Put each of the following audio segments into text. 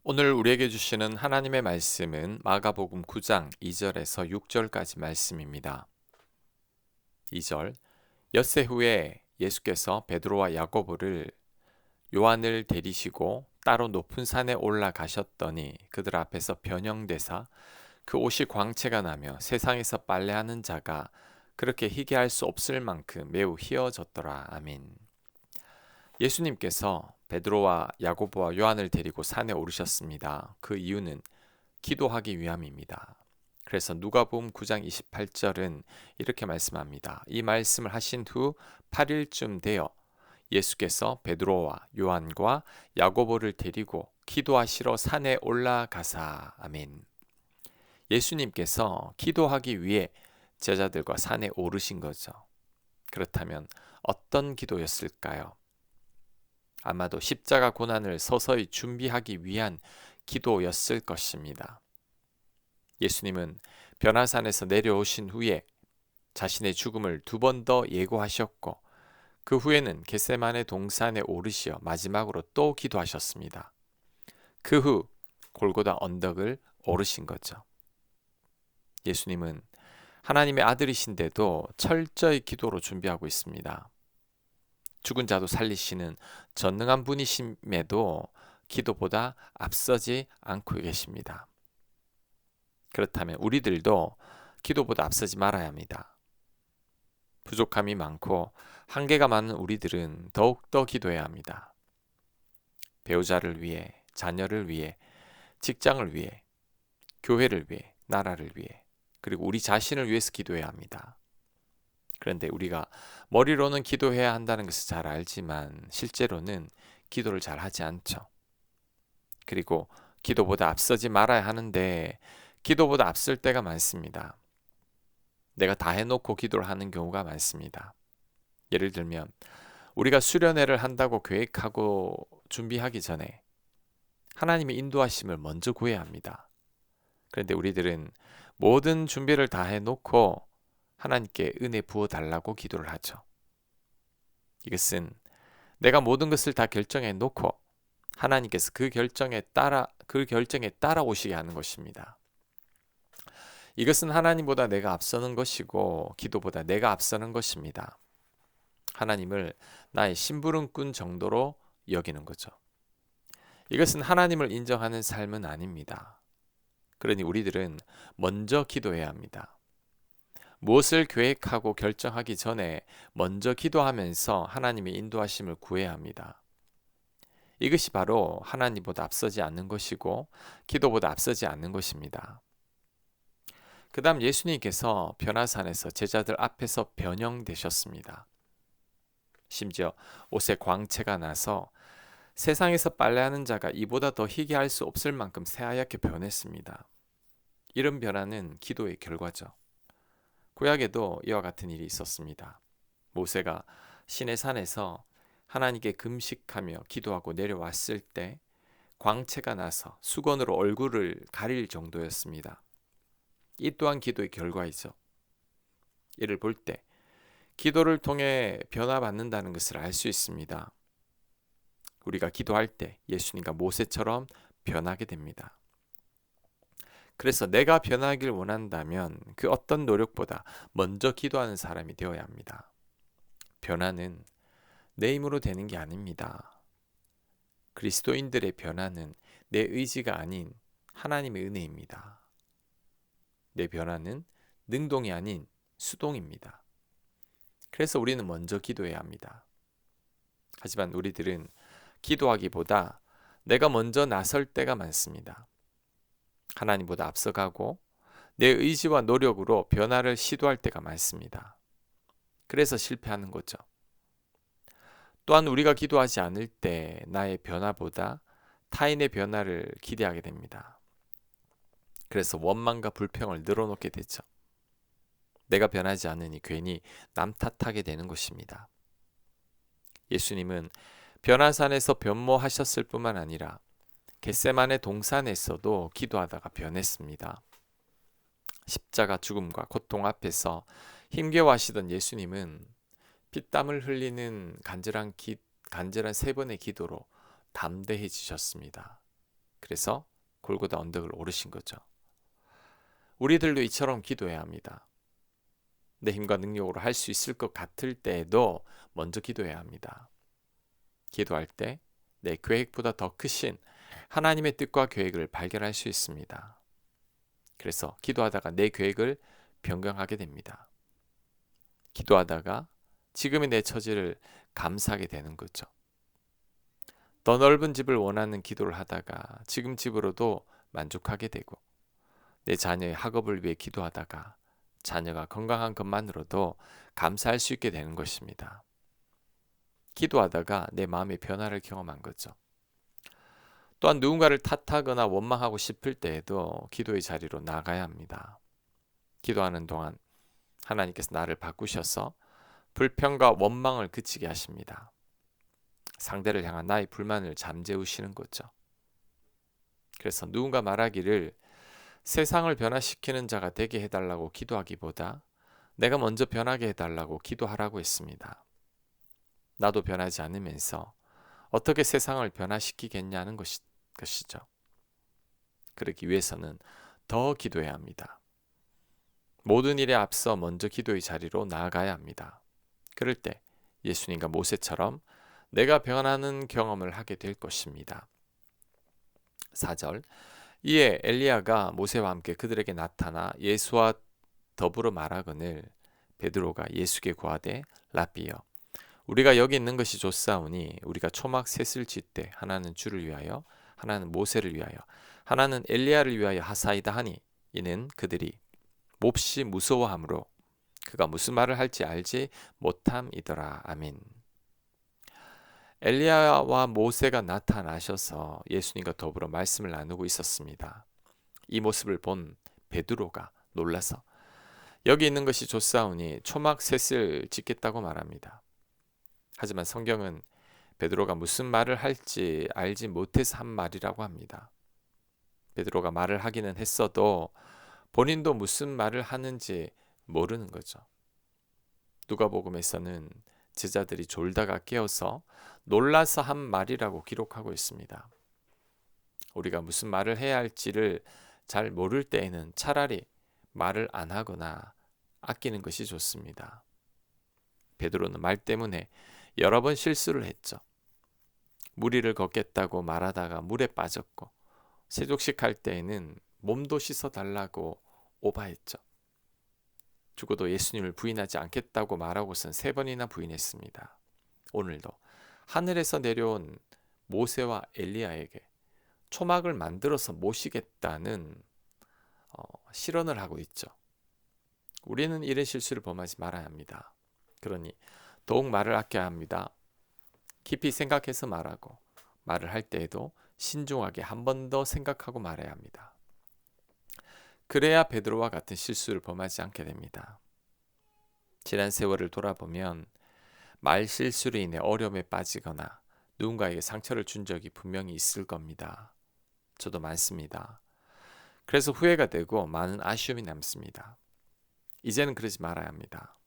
오늘 우리에게 주시는 하나님의 말씀은 마가복음 9장 2절에서 6절까지 말씀입니다. 2절 엿새 후에 예수께서 베드로와 야고보를 요한을 데리시고 따로 높은 산에 올라가셨더니 그들 앞에서 변형되사 그 옷이 광채가 나며 세상에서 빨래하는 자가 그렇게 희게 할 수 없을 만큼 매우 희어졌더라. 아멘. 예수님께서 베드로와 야고보와 요한을 데리고 산에 오르셨습니다. 그 이유는 기도하기 위함입니다. 그래서 누가복음 9장 28절은 이렇게 말씀합니다. 이 말씀을 하신 후 8일쯤 되어 예수께서 베드로와 요한과 야고보를 데리고 기도하시러 산에 올라가사. 아멘. 예수님께서 기도하기 위해 제자들과 산에 오르신 거죠. 그렇다면 어떤 기도였을까요? 아마도 십자가 고난을 서서히 준비하기 위한 기도였을 것입니다. 예수님은 변화산에서 내려오신 후에 자신의 죽음을 두 번 더 예고하셨고 그 후에는 겟세마네 동산에 오르시어 마지막으로 또 기도하셨습니다. 그 후 골고다 언덕을 오르신 거죠. 예수님은 하나님의 아들이신데도 철저히 기도로 준비하고 있습니다. 죽은 자도 살리시는 전능한 분이심에도 기도보다 앞서지 않고 계십니다. 그렇다면 우리들도 기도보다 앞서지 말아야 합니다. 부족함이 많고 한계가 많은 우리들은 더욱더 기도해야 합니다. 배우자를 위해, 자녀를 위해, 직장을 위해, 교회를 위해, 나라를 위해, 그리고 우리 자신을 위해서 기도해야 합니다. 그런데 우리가 머리로는 기도해야 한다는 것을 잘 알지만 실제로는 기도를 잘 하지 않죠. 그리고 기도보다 앞서지 말아야 하는데 기도보다 앞설 때가 많습니다. 내가 다 해놓고 기도를 하는 경우가 많습니다. 예를 들면 우리가 수련회를 한다고 계획하고 준비하기 전에 하나님의 인도하심을 먼저 구해야 합니다. 그런데 우리들은 모든 준비를 다 해놓고 하나님께 은혜 부어달라고 기도를 하죠. 이것은 내가 모든 것을 다 결정해 놓고 하나님께서 그 결정에 따라오시게 하는 것입니다. 이것은 하나님보다 내가 앞서는 것이고 기도보다 내가 앞서는 것입니다. 하나님을 나의 심부름꾼 정도로 여기는 거죠. 이것은 하나님을 인정하는 삶은 아닙니다. 그러니 우리들은 먼저 기도해야 합니다. 무엇을 계획하고 결정하기 전에 먼저 기도하면서 하나님의 인도하심을 구해야 합니다. 이것이 바로 하나님보다 앞서지 않는 것이고 기도보다 앞서지 않는 것입니다. 그 다음 예수님께서 변화산에서 제자들 앞에서 변형되셨습니다. 심지어 옷에 광채가 나서 세상에서 빨래하는 자가 이보다 더 희게 할 수 없을 만큼 새하얗게 변했습니다. 이런 변화는 기도의 결과죠. 구약에도 이와 같은 일이 있었습니다. 모세가 시내 산에서 하나님께 금식하며 기도하고 내려왔을 때 광채가 나서 수건으로 얼굴을 가릴 정도였습니다. 이 또한 기도의 결과이죠. 이를 볼 때 기도를 통해 변화받는다는 것을 알 수 있습니다. 우리가 기도할 때 예수님과 모세처럼 변하게 됩니다. 그래서 내가 변하길 원한다면 그 어떤 노력보다 먼저 기도하는 사람이 되어야 합니다. 변화는 내 힘으로 되는 게 아닙니다. 그리스도인들의 변화는 내 의지가 아닌 하나님의 은혜입니다. 내 변화는 능동이 아닌 수동입니다. 그래서 우리는 먼저 기도해야 합니다. 하지만 우리들은 기도하기보다 내가 먼저 나설 때가 많습니다. 하나님보다 앞서가고 내 의지와 노력으로 변화를 시도할 때가 많습니다. 그래서 실패하는 거죠. 또한 우리가 기도하지 않을 때 나의 변화보다 타인의 변화를 기대하게 됩니다. 그래서 원망과 불평을 늘어놓게 되죠. 내가 변하지 않으니 괜히 남 탓하게 되는 것입니다. 예수님은 변화산에서 변모하셨을 뿐만 아니라 겟세마네 동산에서도 기도하다가 변했습니다. 십자가 죽음과 고통 앞에서 힘겨워하시던 예수님은 피땀을 흘리는 간절한 세 번의 기도로 담대해지셨습니다. 그래서 골고다 언덕을 오르신 거죠. 우리들도 이처럼 기도해야 합니다. 내 힘과 능력으로 할 수 있을 것 같을 때에도 먼저 기도해야 합니다. 기도할 때 내 계획보다 더 크신 하나님의 뜻과 계획을 발견할 수 있습니다. 그래서 기도하다가 내 계획을 변경하게 됩니다. 기도하다가 지금의 내 처지를 감사하게 되는 거죠. 더 넓은 집을 원하는 기도를 하다가 지금 집으로도 만족하게 되고, 내 자녀의 학업을 위해 기도하다가 자녀가 건강한 것만으로도 감사할 수 있게 되는 것입니다. 기도하다가 내 마음의 변화를 경험한 거죠. 또한 누군가를 탓하거나 원망하고 싶을 때에도 기도의 자리로 나가야 합니다. 기도하는 동안 하나님께서 나를 바꾸셔서 불평과 원망을 그치게 하십니다. 상대를 향한 나의 불만을 잠재우시는 거죠. 그래서 누군가 말하기를 세상을 변화시키는 자가 되게 해달라고 기도하기보다 내가 먼저 변하게 해달라고 기도하라고 했습니다. 나도 변하지 않으면서 어떻게 세상을 변화시키겠냐는 것이죠. 그러기 위해서는 더 기도해야 합니다. 모든 일에 앞서 먼저 기도의 자리로 나아가야 합니다. 그럴 때 예수님과 모세처럼 내가 변하는 경험을 하게 될 것입니다. 4절, 이에 엘리야가 모세와 함께 그들에게 나타나 예수와 더불어 말하거늘 베드로가 예수께 구하되 라삐여 우리가 여기 있는 것이 좋사오니 우리가 초막 셋을 짓되 하나는 주를 위하여 하나는 모세를 위하여 하나는 엘리야를 위하여 하사이다 하니 이는 그들이 몹시 무서워하므로 그가 무슨 말을 할지 알지 못함이더라. 아멘. 엘리야와 모세가 나타나셔서 예수님과 더불어 말씀을 나누고 있었습니다. 이 모습을 본 베드로가 놀라서 여기 있는 것이 좋사오니 초막 셋을 짓겠다고 말합니다. 하지만 성경은 베드로가 무슨 말을 할지 알지 못해서 한 말이라고 합니다. 베드로가 말을 하기는 했어도 본인도 무슨 말을 하는지 모르는 거죠. 누가복음에서는 제자들이 졸다가 깨어서 놀라서 한 말이라고 기록하고 있습니다. 우리가 무슨 말을 해야 할지를 잘 모를 때에는 차라리 말을 안 하거나 아끼는 것이 좋습니다. 베드로는 말 때문에 여러 번 실수를 했죠. 물 위를 걷겠다고 말하다가 물에 빠졌고, 세족식 할 때에는 몸도 씻어달라고 오바했죠. 죽어도 예수님을 부인하지 않겠다고 말하고선 3번이나 부인했습니다. 오늘도 하늘에서 내려온 모세와 엘리야에게 초막을 만들어서 모시겠다는 실언을 하고 있죠. 우리는 이런 실수를 범하지 말아야 합니다. 그러니 더욱 말을 아껴야 합니다. 깊이 생각해서 말하고 말을 할 때에도 신중하게 한 번 더 생각하고 말해야 합니다. 그래야 베드로와 같은 실수를 범하지 않게 됩니다. 지난 세월을 돌아보면 말 실수로 인해 어려움에 빠지거나 누군가에게 상처를 준 적이 분명히 있을 겁니다. 저도 많습니다. 그래서 후회가 되고 많은 아쉬움이 남습니다. 이제는 그러지 말아야 합니다.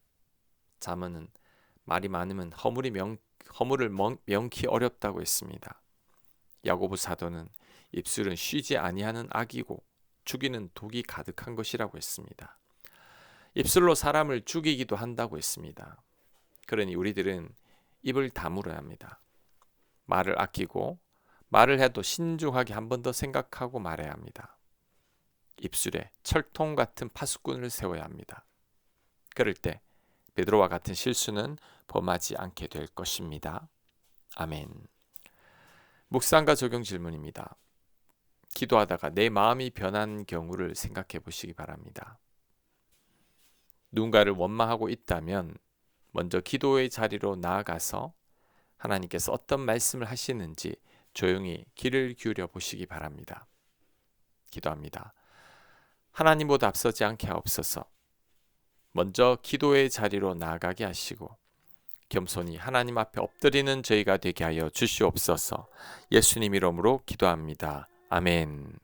잠언은 말이 많으면 허물을 명키 어렵다고 했습니다. 야고보 사도는 입술은 쉬지 아니하는 악이고 죽이는 독이 가득한 것이라고 했습니다. 입술로 사람을 죽이기도 한다고 했습니다. 그러니 우리들은 입을 다물어야 합니다. 말을 아끼고 말을 해도 신중하게 한 번 더 생각하고 말해야 합니다. 입술에 철통 같은 파수꾼을 세워야 합니다. 그럴 때 베드로와 같은 실수는 범하지 않게 될 것입니다. 아멘. 묵상과 적용 질문입니다. 기도하다가 내 마음이 변한 경우를 생각해 보시기 바랍니다. 누군가를 원망하고 있다면 먼저 기도의 자리로 나아가서 하나님께서 어떤 말씀을 하시는지 조용히 귀를 기울여 보시기 바랍니다. 기도합니다. 하나님보다 앞서지 않게 하옵소서. 먼저 기도의 자리로 나아가게 하시고 겸손히 하나님 앞에 엎드리는 저희가 되게 하여 주시옵소서. 예수님 이름으로 기도합니다. 아멘.